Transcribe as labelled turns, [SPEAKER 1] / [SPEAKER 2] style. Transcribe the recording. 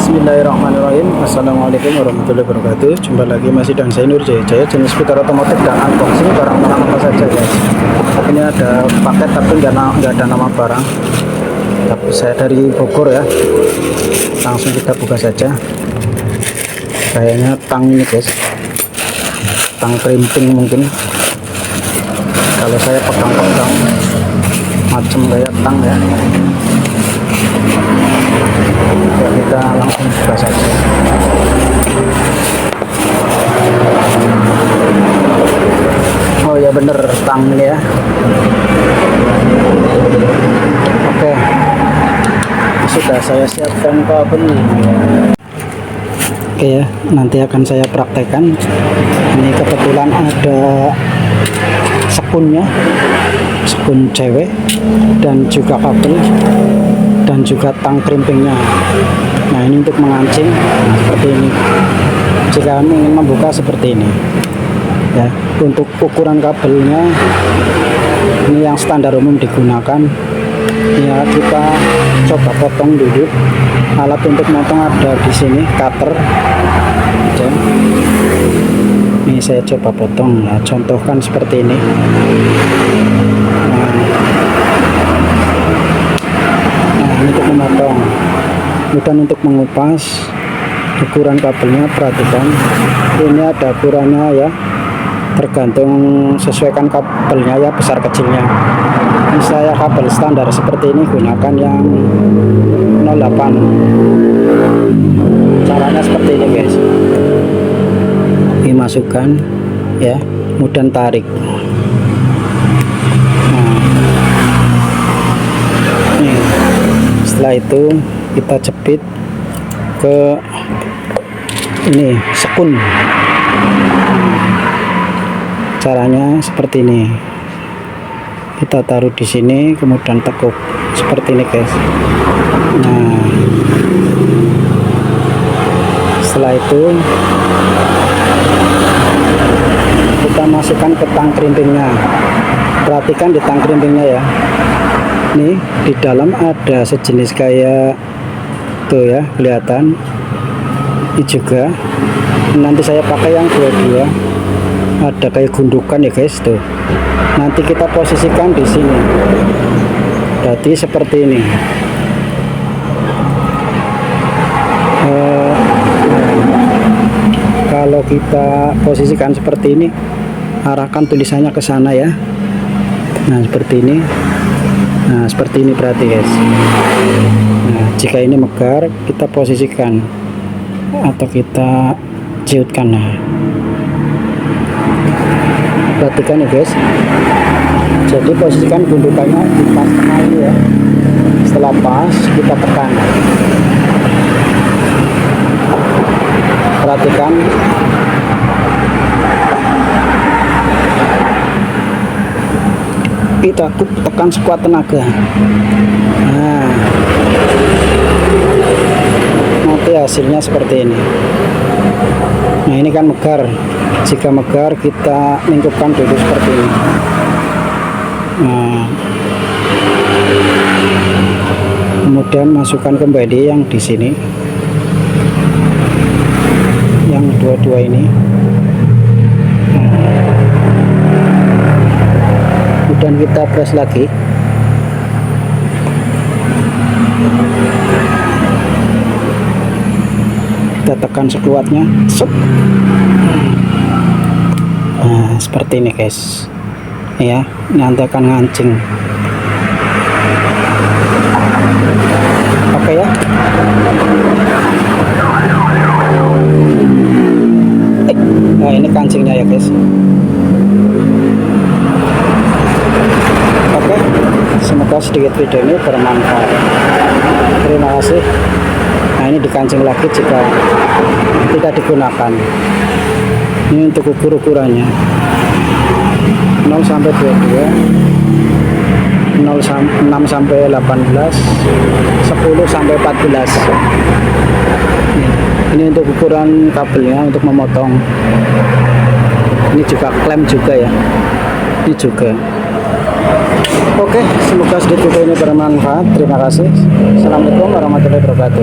[SPEAKER 1] Bismillahirrahmanirrahim. Assalamualaikum warahmatullahi wabarakatuh. Jumpa lagi masih dengan saya Nur Jaya, jenis seputar otomotif dan unboxing barang-barang apa saja guys. Ini ada paket tapi nggak ada nama barang. Tapi saya dari Bogor ya. Langsung kita buka saja. Kayaknya tang ini guys. Tang krimping mungkin. Kalau saya pegang-pegang macam kayak tang ya. Ya, kita langsung buka saja. Oh ya bener, tang ini ya. Oke, sudah saya siapkan kabelnya. Oke ya, nanti akan saya praktekkan. Ini kebetulan ada sepunnya, sepun cewek, dan juga kabel, dan juga tang krimpingnya. Nah ini untuk mengancing seperti ini. Jika kami ingin membuka seperti ini ya. Untuk ukuran kabelnya ini yang standar umum digunakan ya. Kita coba potong dulu. Alat untuk motong ada di sini, cutter ya. Ini saya coba potong ya. Contohkan seperti ini. Ini untuk memotong, kemudian untuk mengupas ukuran kabelnya. Perhatikan ini ada ukurannya ya, tergantung sesuaikan kabelnya ya, besar kecilnya. Ini saya kabel standar seperti ini, gunakan yang 08. Caranya seperti ini guys, dimasukkan ya, kemudian tarik. Setelah itu kita jepit ke ini sekun. Caranya seperti ini. Kita taruh di sini, kemudian tekuk seperti ini guys. Nah, setelah itu kita masukkan ke tang krimpingnya. Perhatikan di tang krimpingnya ya. Nih di dalam ada sejenis kayak tuh ya, kelihatan. Ini juga nanti saya pakai yang dua-dua, ada kayak gundukan ya guys tuh. Nanti kita posisikan di sini. Berarti seperti ini. Kalau kita posisikan seperti ini, arahkan tulisannya ke sana ya. Nah seperti ini. Nah seperti ini berarti guys. Nah jika ini megar, kita posisikan atau kita ciutkan. Nah perhatikan ya guys. Jadi posisikan gundukannya di pas tengah ini ya. Setelah pas, kita tekan. Perhatikan. Kita tekan sekuat tenaga. Nah nanti hasilnya seperti ini. Nah ini kan megar. Jika megar, kita lingkupkan dulu seperti ini. Nah kemudian masukkan kembali yang di sini, yang dua-dua ini. Dan kita press lagi. Kita tekan sekuatnya. Nah seperti ini guys ya. Nanti akan ngancing. Oke ya. Nah ini kancingnya ya guys. Semoga sedikit video ini bermanfaat. Terima kasih. Nah ini dikancing lagi jika tidak digunakan. Ini untuk ukurannya 0 sampai 22, 6 sampai 18, 10 sampai 14. Ini untuk ukuran kabelnya untuk memotong. Ini juga klem juga ya. Ini juga. Oke, semoga sedikit video ini bermanfaat. Terima kasih. Assalamualaikum warahmatullahi wabarakatuh.